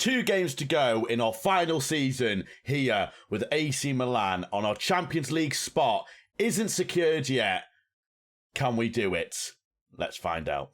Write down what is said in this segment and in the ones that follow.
2 games to go in our final season here with AC Milan on our Champions League spot isn't secured yet. Can we do it? Let's find out.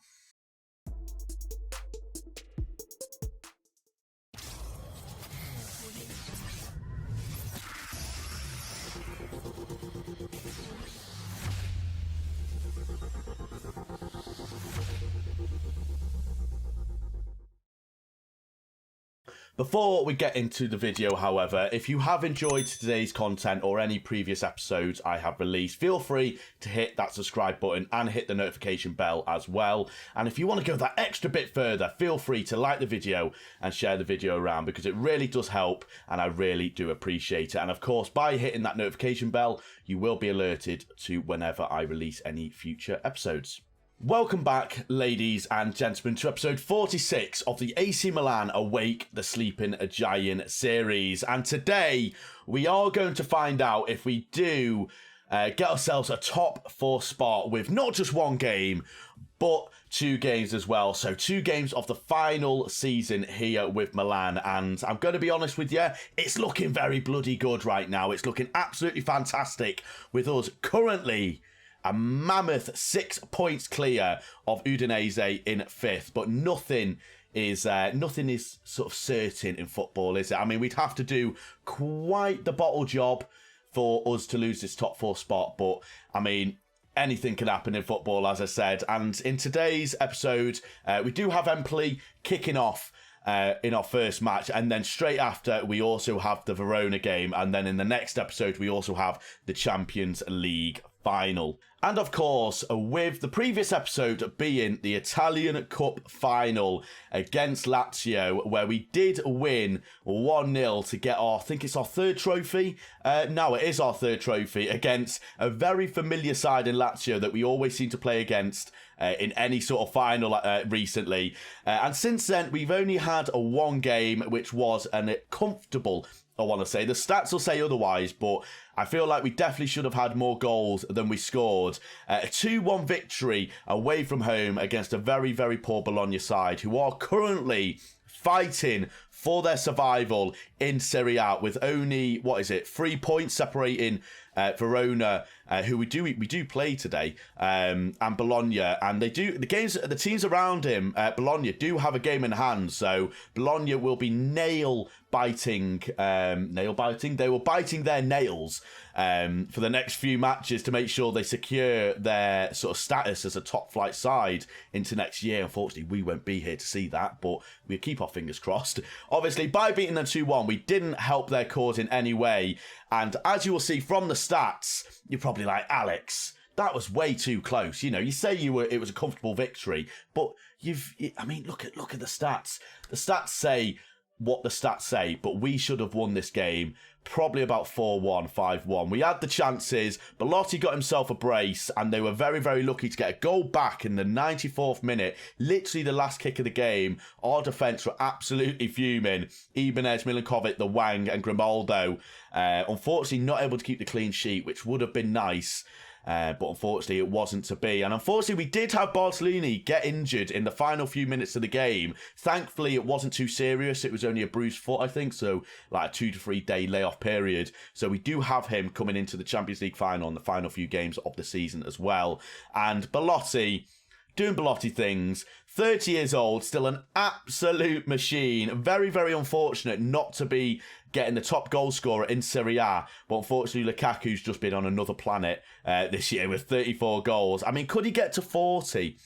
Before we get into the video, however, if you have enjoyed today's content or any previous episodes I have released, feel free to hit that subscribe button and hit the notification bell as well. And if you want to go that extra bit further, feel free to like the video and share the video around, because it really does help and I really do appreciate it. And of course, by hitting that notification bell, you will be alerted to whenever I release any future episodes. Welcome back, ladies and gentlemen, to episode 46 of the AC Milan Awake the Sleeping Giant series. And today, we are going to find out if we do get ourselves a top 4 spot with not just 1 game, but 2 games as well. So 2 games of the final season here with Milan. And I'm going to be honest with you, it's looking very bloody good right now. It's looking absolutely fantastic with us currently a mammoth 6 points clear of Udinese in 5th, but nothing is sort of certain in football, is it? I mean, we'd have to do quite the bottle job for us to lose this top 4 spot, but I mean, anything can happen in football, as I said. And in today's episode, we do have Empoli kicking off in our first match, and then straight after we also have the Verona game, and then in the next episode we also have the Champions League final. And of course, with the previous episode being the Italian Cup final against Lazio, where we did win 1-0 to get our, I think it's our 3rd trophy. No, it is our 3rd trophy against a very familiar side in Lazio that we always seem to play against in any sort of final recently. And since then, we've only had a 1 game, which was a comfortable, I want to say. The stats will say otherwise, but I feel like we definitely should have had more goals than we scored. A 2-1 victory away from home against a very, very poor Bologna side, who are currently fighting for their survival in Serie A with only, 3 points separating Verona, who we do play today, and Bologna, and the teams around him, Bologna, do have a game in hand. So Bologna will be nail biting. They were biting their nails for the next few matches to make sure they secure their sort of status as a top flight side into next year. Unfortunately, we won't be here to see that, but we'll keep our fingers crossed. Obviously, by beating them 2-1, we didn't help their cause in any way. And as you will see from the stats, you're probably like, Alex, that was way too close. You know, you say it was a comfortable victory, but I mean, look at the stats. The stats say what the stats say, but we should have won this game probably about 4-1, 5-1. We had the chances. Belotti got himself a brace, and they were very, very lucky to get a goal back in the 94th minute, literally the last kick of the game. Our defence were absolutely fuming. Ibanez, Milinkovic, the Wang, and Grimaldo, unfortunately not able to keep the clean sheet, which would have been nice. But unfortunately, it wasn't to be. And unfortunately, we did have Bartolini get injured in the final few minutes of the game. Thankfully, it wasn't too serious. It was only a bruised foot, I think. So, like a 2 to 3 day layoff period. So, we do have him coming into the Champions League final in the final few games of the season as well. And Belotti, doing Belotti things, 30 years old, still an absolute machine. Very, very unfortunate not to be getting the top goal scorer in Serie A, but unfortunately Lukaku's just been on another planet this year with 34 goals. I mean, could he get to 40?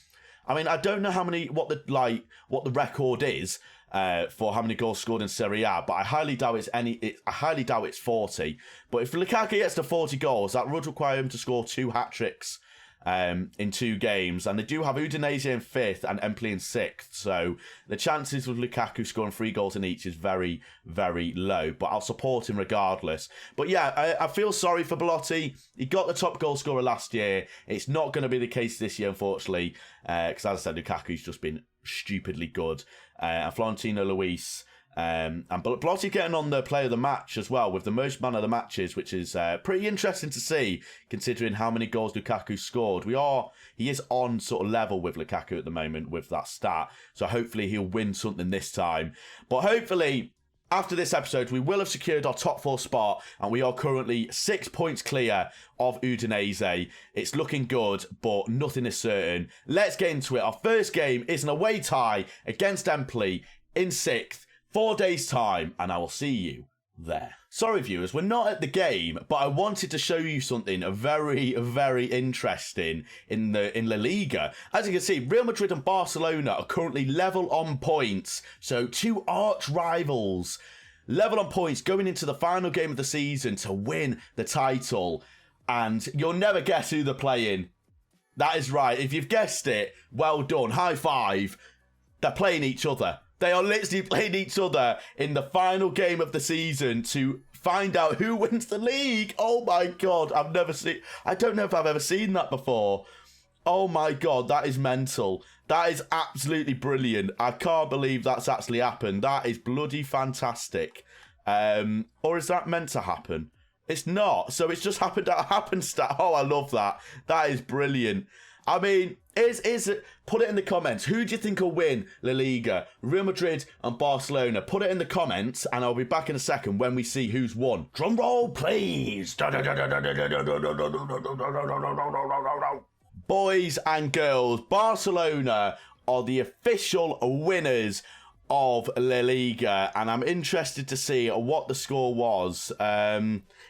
I mean, I don't know what the record is for how many goals scored in Serie A, but I highly doubt it's 40. But if Lukaku gets to 40 goals, that would require him to score 2 hat-tricks in 2 games, and they do have Udinese in 5th and Empoli in 6th, so the chances of Lukaku scoring 3 goals in each is very, very low, but I'll support him regardless. But yeah, I feel sorry for Belotti. He got the top goal scorer last year. It's not going to be the case this year, unfortunately, because as I said, Lukaku's just been stupidly good, and Florentino Luis And Belotti getting on the player of the match as well, with the most man of the matches, which is pretty interesting to see, considering how many goals Lukaku scored. He is on sort of level with Lukaku at the moment with that stat, so hopefully he'll win something this time. But hopefully, after this episode, we will have secured our top 4 spot, and we are currently 6 points clear of Udinese. It's looking good, but nothing is certain. Let's get into it. Our first game is an away tie against Empoli in 6th. 4 days' time, and I will see you there. Sorry, viewers, we're not at the game, but I wanted to show you something very, very interesting in La Liga. As you can see, Real Madrid and Barcelona are currently level on points. So 2 arch rivals level on points going into the final game of the season to win the title. And you'll never guess who they're playing. That is right. If you've guessed it, well done. High five. They're playing each other. They are literally playing each other in the final game of the season to find out who wins the league. Oh my God, I don't know if I've ever seen that before. Oh my God, that is mental. That is absolutely brilliant. I can't believe that's actually happened. That is bloody fantastic. Or is that meant to happen? It's not. So it's just happened at a happenstance. Oh, I love that. That is brilliant. I mean, put it in the comments. Who do you think will win La Liga? Real Madrid and Barcelona. Put it in the comments, and I'll be back in a second when we see who's won. Drum roll, please. Boys and girls, Barcelona are the official winners of La Liga, and I'm interested to see what the score was.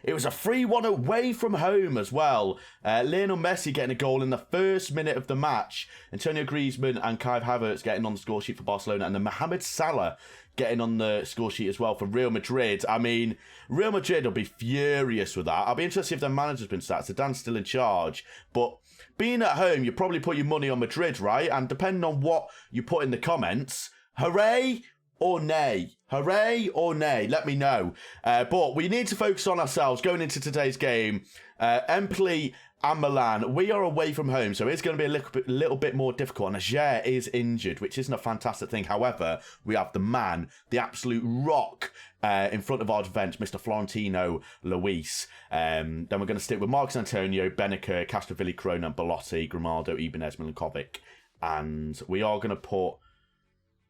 It was a 3-1 away from home as well. Lionel Messi getting a goal in the first minute of the match. Antonio Griezmann and Kai Havertz getting on the score sheet for Barcelona, and then Mohamed Salah getting on the score sheet as well for Real Madrid. I mean, Real Madrid will be furious with that. I'll be interested if their manager's been sacked. Zidane's still in charge, but being at home, you probably put your money on Madrid, right? And depending on what you put in the comments, hooray or nay? Hooray or nay? Let me know. But we need to focus on ourselves going into today's game. Empoli and Milan, we are away from home, so it's going to be a little bit more difficult. And Ajer is injured, which isn't a fantastic thing. However, we have the man, the absolute rock in front of our defence, Mr. Florentino Luis. Then we're going to stick with Marcos Antonio, Benacer, Castrovilli, Corona, Belotti, Grimaldo, Ibanez, Milinkovic. And we are going to put...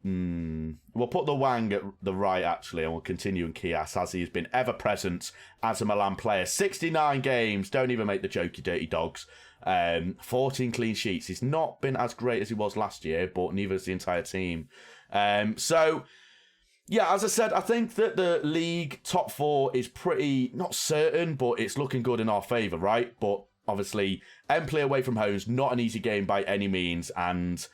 We'll put the Wang at the right, actually, and we'll continue in Kias, as he has been ever-present as a Milan player. 69 games, don't even make the jokey dirty dogs. 14 clean sheets. He's not been as great as he was last year, but neither is the entire team. So, yeah, as I said, I think that the league top 4 is pretty, not certain, but it's looking good in our favour, right? But, obviously, Empoli away from home is not an easy game by any means, and...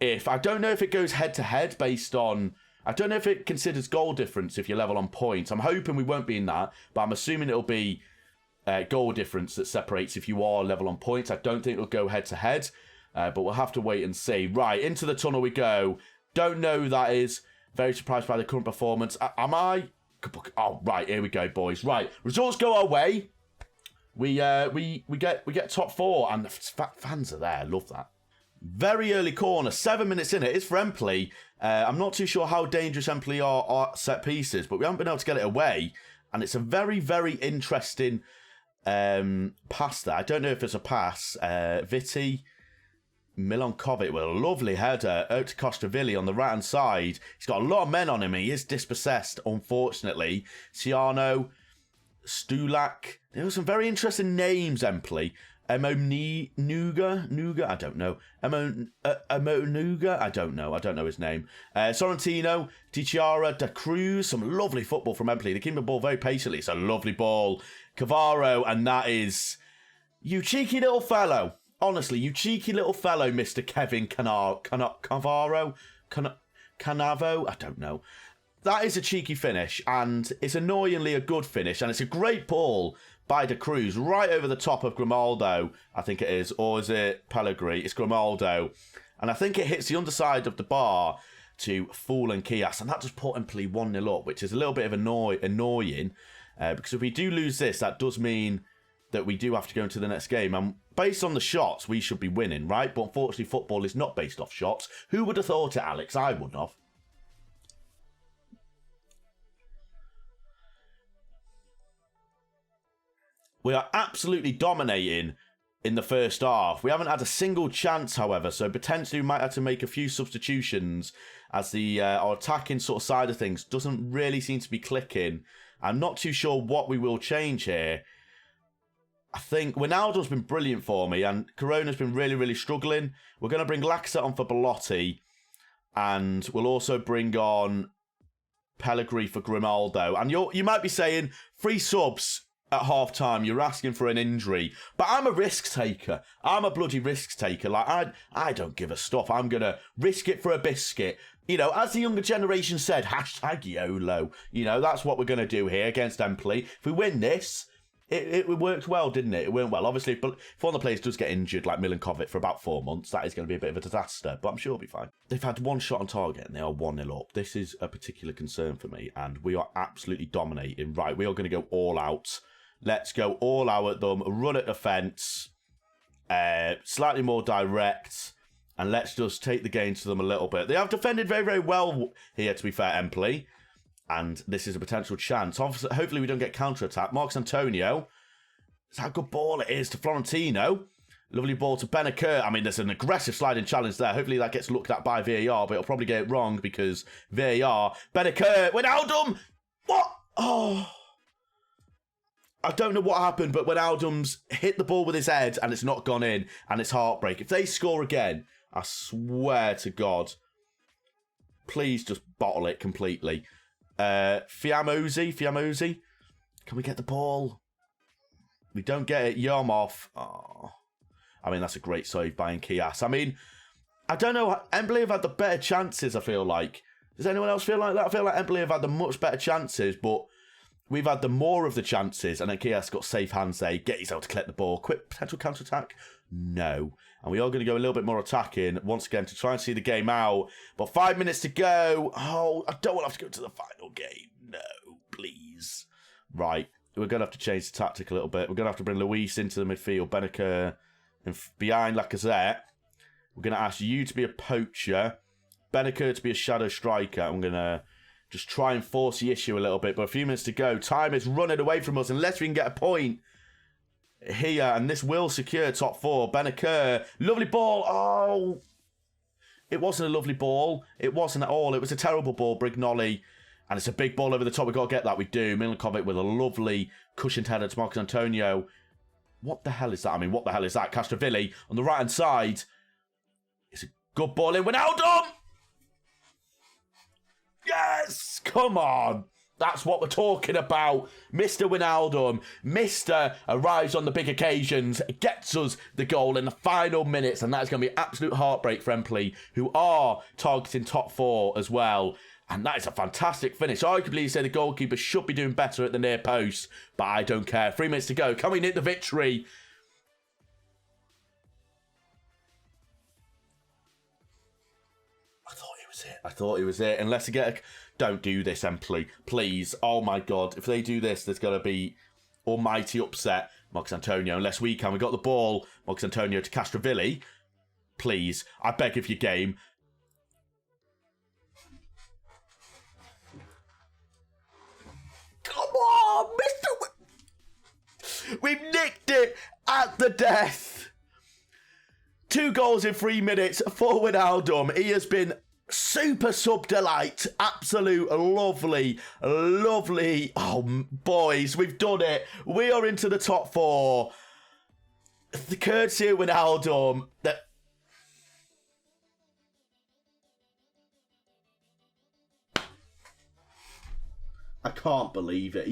I don't know if it goes head-to-head based on... I don't know if it considers goal difference if you're level on points. I'm hoping we won't be in that, but I'm assuming it'll be goal difference that separates if you are level on points. I don't think it'll go head-to-head, but we'll have to wait and see. Right, into the tunnel we go. Don't know who that is. Very surprised by the current performance. Am I? Oh, right, here we go, boys. Right, results go our way. We get top 4, and the fans are there. Love that. Very early corner, 7 minutes in it. It's for Empoli. I'm not too sure how dangerous Empoli are at set pieces, but we haven't been able to get it away. And it's a very, very interesting pass there. I don't know if it's a pass. Viti Milankovic with a lovely header out to Castrovilli on the right-hand side. He's got a lot of men on him. He is dispossessed, unfortunately. Ciano, Stulak. There were some very interesting names, Empoli. Nuga, I don't know. Nuga, I don't know. I don't know his name. Sorrentino, Di Chiara, Da Cruz, some lovely football from Empoli. They keep the ball very patiently. It's a lovely ball. Cavaro, and that is... You cheeky little fellow. Honestly, you cheeky little fellow, Mr. Kevin Cavaro? Canavo? I don't know. That is a cheeky finish, and it's annoyingly a good finish, and it's a great ball by De Cruz, right over the top of Grimaldo, I think it is, or is it Pellegrini? It's Grimaldo, and I think it hits the underside of the bar to Fool and Kias, and that just put Empoli 1-0 up, which is a little bit of annoying, because if we do lose this, that does mean that we do have to go into the next game, and based on the shots, we should be winning, right? But unfortunately, football is not based off shots. Who would have thought it, Alex? I wouldn't have. We are absolutely dominating in the first half. We haven't had a single chance, however, so potentially we might have to make a few substitutions as the our attacking sort of side of things doesn't really seem to be clicking. I'm not too sure what we will change here. I think Wijnaldum's been brilliant for me, and Corona's been really, really struggling. We're going to bring Lacazette on for Belotti, and we'll also bring on Pellegrini for Grimaldo. And you might be saying, 3 subs at half-time, you're asking for an injury. But I'm a risk taker. I'm a bloody risk taker. Like, I don't give a stuff. I'm going to risk it for a biscuit. You know, as the younger generation said, hashtag YOLO. You know, that's what we're going to do here against Empoli. If we win this, it worked well, didn't it? It went well. Obviously, if one of the players does get injured, like Milankovic, for about 4 months, that is going to be a bit of a disaster. But I'm sure it'll be fine. They've had 1 shot on target and they are 1-0 up. This is a particular concern for me. And we are absolutely dominating. Right, we are going to go all out. Let's go all out at them. Run at the fence. Slightly more direct. And let's just take the game to them a little bit. They have defended very, very well here, to be fair, Empoli. And this is a potential chance. Hopefully we don't get counter-attack. Marcos Antonio. That's how good ball it is to Florentino. Lovely ball to Benacer. I mean, there's an aggressive sliding challenge there. Hopefully that gets looked at by VAR, but it'll probably get it wrong because VAR. Benacer. Wijnaldum. What? Oh. I don't know what happened, but Wijnaldum's hit the ball with his head and it's not gone in. And it's heartbreak. If they score again, I swear to God, please just bottle it completely. Fiamosi. Can we get the ball? We don't get it. Yarmoff. Oh. I mean, that's a great save by Nkias. I mean, I don't know. Empoli have had the better chances, I feel like. Does anyone else feel like that? I feel like Empoli have had the much better chances, but we've had the more of the chances, and Nkias got safe hands there. Get yourself to collect the ball. Quick potential counter-attack? No. And we are going to go a little bit more attacking, once again, to try and see the game out. But 5 minutes to go. Oh, I don't want to have to go to the final game. No, please. Right. We're going to have to change the tactic a little bit. We're going to have to bring Luis into the midfield. Benacer behind Lacazette. We're going to ask you to be a poacher. Benacer to be a shadow striker. I'm going to just try and force the issue a little bit. But a few minutes to go. Time is running away from us unless we can get a point here, and this will secure top 4. Benacer, lovely ball. Oh, it wasn't a lovely ball. It wasn't at all. It was a terrible ball, Brignoli, and it's a big ball over the top. We've got to get that. We do. Milankovic with a lovely cushioned header to Marcos Antonio. What the hell is that? I mean, what the hell is that? Castrovilli on the right-hand side. It's a good ball in. Wijnaldum! Yes! Come on! That's what we're talking about. Mr. Wijnaldum. Mr. arrives on the big occasions, gets us the goal in the final minutes, and that's going to be absolute heartbreak for Empoli, who are targeting top 4 as well. And that is a fantastic finish. Arguably, you say the goalkeeper should be doing better at the near post, but I don't care. 3 minutes to go. Can we nick the victory? I thought it was it. Unless they get a... Don't do this, Empoli. Please. Oh, my God. If they do this, there's going to be almighty upset. Marcos Antonio, unless we can. We got the ball. Marcos Antonio to Castrovilli. Please. I beg of you, game. Come on, Mr. We've nicked it at the death. 2 goals in 3 minutes for Wijnaldum. He has been super sub delight. Absolute lovely. Oh, boys, we've done it. We are into the top 4. The courtesy of Wijnaldum. I can't believe it.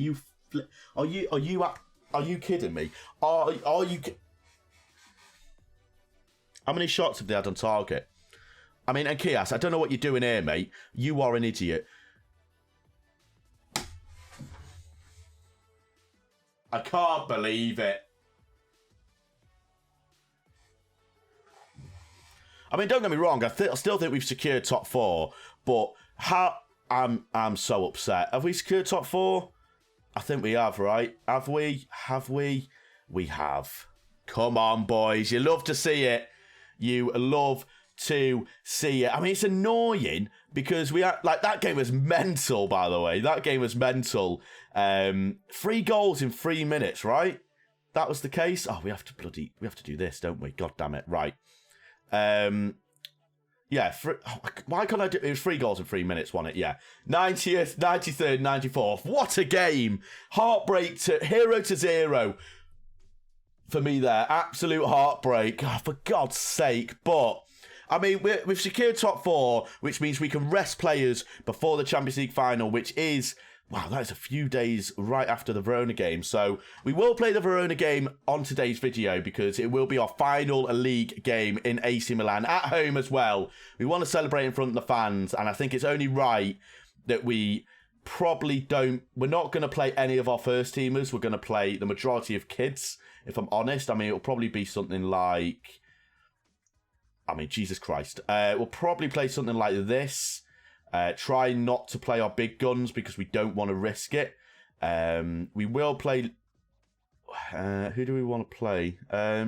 Are you kidding me? Are you? How many shots have they had on target? I mean, Nkias, I don't know what you're doing here, mate. You are an idiot. I can't believe it. I mean, don't get me wrong. I still think we've secured top 4, but I'm so upset. Have we secured top 4? I think we have, right? Have we? We have. Come on, boys. You love to see it. You love to see it. I mean, it's annoying because we are like, that game was mental, by the way. That game was mental. 3 goals in 3 minutes, right? that was the case. Oh, we have to do this, don't we? God damn it. Right. Yeah, why can't I do it? Was 3 goals in 3 minutes, wasn't it? Yeah. 90th, 93rd, 94th. What a game. Heartbreak to hero to 0 for me there. Absolute heartbreak. Oh, for God's sake. But, I mean, we've secured top 4, which means we can rest players before the Champions League final, which is... Wow, that is a few days right after the Verona game. So we will play the Verona game on today's video because it will be our final league game in AC Milan at home as well. We want to celebrate in front of the fans, and I think it's only right that we probably don't... We're not going to play any of our first teamers. We're going to play the majority of kids, if I'm honest. I mean, it'll probably be something like... I mean, Jesus Christ. We'll probably play something like this. Try not to play our big guns because we don't want to risk it. We will play... who do we want to play? I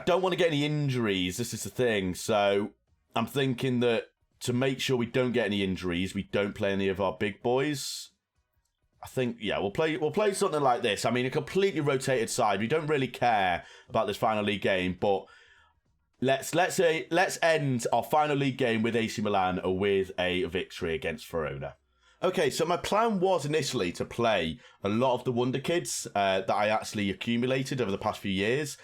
don't want to get any injuries. This is the thing. So I'm thinking that to make sure we don't get any injuries, we don't play any of our big boys. I think, yeah, we'll play something like this. I mean, a completely rotated side. We don't really care about this final league game, but... Let's end our final league game with AC Milan with a victory against Verona. Okay, so my plan was initially to play a lot of the Wonder Kids that I actually accumulated over the past few years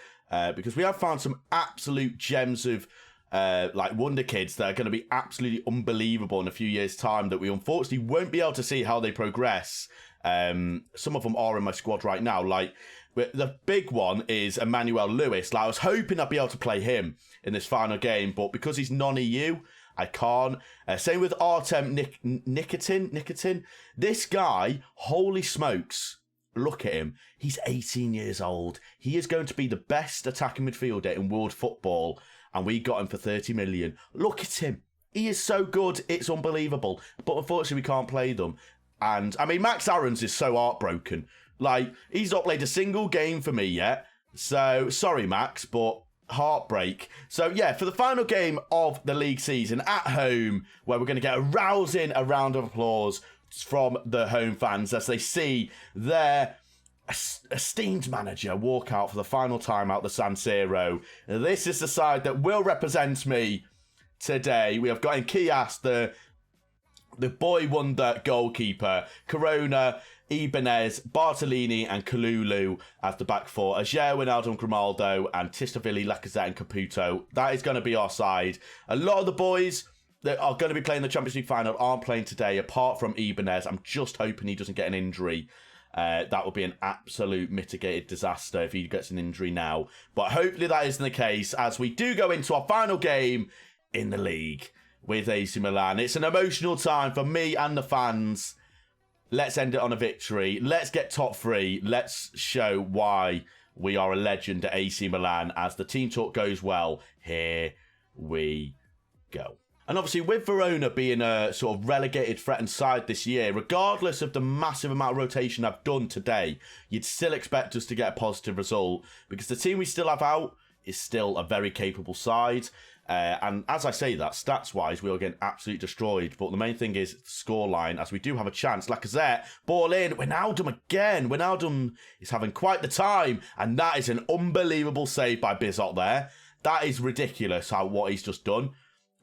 because we have found some absolute gems of like Wonder Kids that are going to be absolutely unbelievable in a few years' time that we unfortunately won't be able to see how they progress. Some of them are in my squad right now, like... The big one is Emmanuel Lewis. Like, I was hoping I'd be able to play him in this final game, but because he's non-EU, I can't. Same with Artem Nikitin. This guy, holy smokes, look at him. He's 18 years old. He is going to be the best attacking midfielder in world football, and we got him for 30 million. Look at him. He is so good. It's unbelievable. But unfortunately, we can't play them. And, I mean, Max Aarons is so heartbroken. Like, he's not played a single game for me yet. So, sorry, Max, but heartbreak. So, yeah, for the final game of the league season at home, where we're going to get a rousing round of applause from the home fans as they see their esteemed manager walk out for the final time out the San Siro. This is the side that will represent me today. We have got in Kias, the boy wonder goalkeeper, Corona, Ibanez, Bartolini and Kalulu as the back four. Ajer, Wijnaldum, Grimaldo and Tistavili, Lacazette and Caputo. That is going to be our side. A lot of the boys that are going to be playing the Champions League final aren't playing today, apart from Ibanez. I'm just hoping he doesn't get an injury. That would be an absolute mitigated disaster if he gets an injury now. But hopefully that isn't the case, as we do go into our final game in the league with AC Milan. It's an emotional time for me and the fans. Let's end it on a victory. Let's get top 3. Let's show why we are a legend at AC Milan as the team talk goes well. Here we go. And obviously with Verona being a sort of relegated threatened side this year, regardless of the massive amount of rotation I've done today, you'd still expect us to get a positive result because the team we still have out is still a very capable side. And as I say that, stats-wise, we are getting absolutely destroyed. But the main thing is scoreline, as we do have a chance. Lacazette, ball in, Wijnaldum again. Wijnaldum is having quite the time. And that is an unbelievable save by Bizot there. That is ridiculous what he's just done.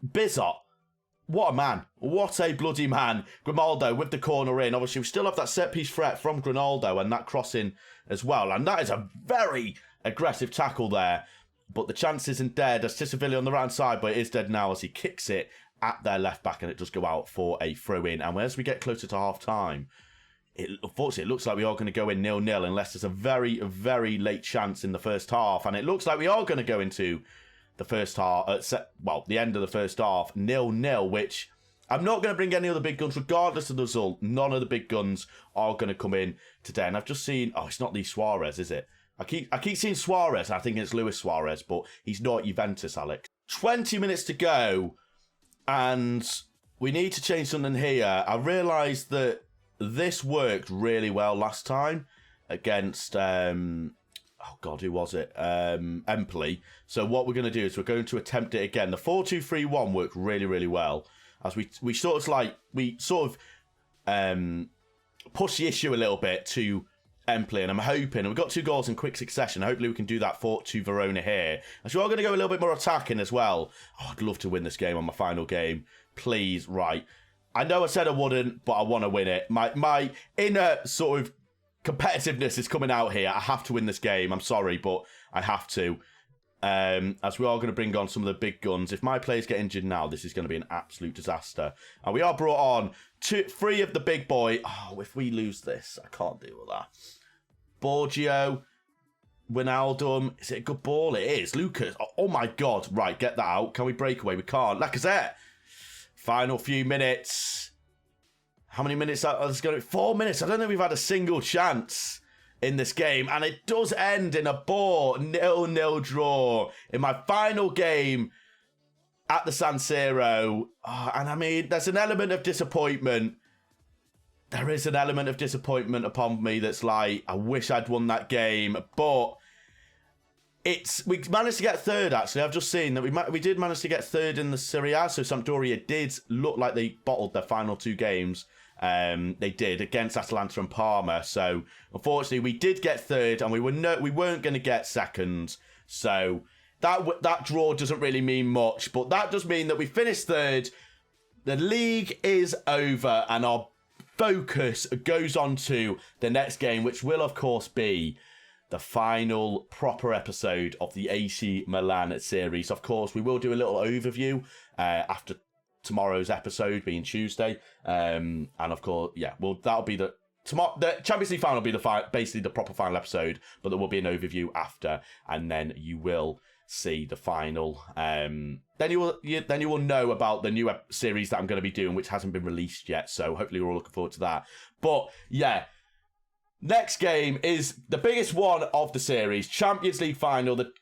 Bizot, what a man. What a bloody man. Grimaldo with the corner in. Obviously, we still have that set-piece threat from Grimaldo and that crossing as well. And that is a very aggressive tackle there. But the chance isn't dead. There's Tistavili on the right side, but it is dead now as he kicks it at their left back and it does go out for a throw-in. And as we get closer to half-time, unfortunately, it looks like we are going to go in 0-0 unless there's a very, very late chance in the first half. And it looks like we are going to go into the first half, the end of the first half, 0-0, which I'm not going to bring any of the big guns, regardless of the result. None of the big guns are going to come in today. And I've just seen, it's not Luis Suarez, is it? I keep seeing Suarez. I think it's Luis Suarez, but he's not Juventus, Alex. 20 minutes to go, and we need to change something here. I realised that this worked really well last time against, who was it? Empoli. So what we're going to do is we're going to attempt it again. The 4-2-3-1 worked really, really well. As we sort of push the issue a little bit to Empoli, and I'm hoping, and we've got 2 goals in quick succession, hopefully we can do that to Verona here. And so we're going to go a little bit more attacking as well. Oh, I'd love to win this game on my final game. Please, right. I know I said I wouldn't, but I want to win it. My inner sort of competitiveness is coming out here. I have to win this game. I'm sorry, but I have to. As we are going to bring on some of the big guns. If my players get injured now, this is going to be an absolute disaster. And we are brought on 3 of the big boy. Oh, if we lose this, I can't deal with that. Borgio, Wijnaldum. Is it a good ball? It is. Lucas. Oh my God. Right, get that out. Can we break away? We can't. Lacazette. Final few minutes. How many minutes? It's going to be 4 minutes. I don't think we've had a single chance in this game. And it does end in a bore 0-0 draw in my final game at the San Siro. Oh, and I mean, there's an element of disappointment. There is an element of disappointment upon me that's like, I wish I'd won that game. But we managed to get 3rd, actually. I've just seen that we did manage to get 3rd in the Serie A. So Sampdoria did look like they bottled their final 2 games. They did against Atalanta and Parma. So unfortunately, we did get 3rd, and we weren't going to get 2nd. So that draw doesn't really mean much, but that does mean that we finished 3rd. The league is over, and our focus goes on to the next game, which will of course be the final proper episode of the AC Milan series. Of course, we will do a little overview after tomorrow's episode being Tuesday, and of course, yeah, well, that'll be the Champions League final will be basically the proper final episode, but there will be an overview after, and then you will see the final. Then you will know about the new series that I'm going to be doing, which hasn't been released yet. So hopefully we're all looking forward to that. But yeah, next game is the biggest one of the series, Champions League final, the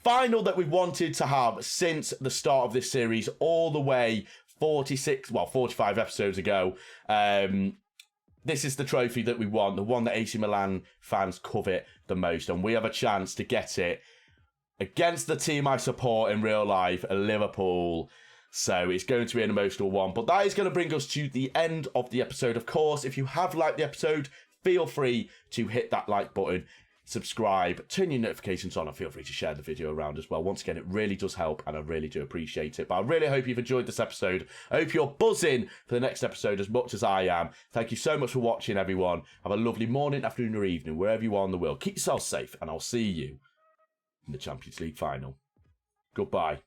final that we've wanted to have since the start of this series, all the way 45 episodes ago. This is the trophy that we want, the one that AC Milan fans covet the most, and we have a chance to get it against the team I support in real life, Liverpool. So it's going to be an emotional one. But that is going to bring us to the end of the episode. Of course, if you have liked the episode, feel free to hit that like button, subscribe, turn your notifications on, and feel free to share the video around as well. Once again, it really does help, and I really do appreciate it. But I really hope you've enjoyed this episode. I hope you're buzzing for the next episode as much as I am. Thank you so much for watching, everyone. Have a lovely morning, afternoon, or evening, wherever you are in the world. Keep yourself safe, and I'll see you in the Champions League final. Goodbye.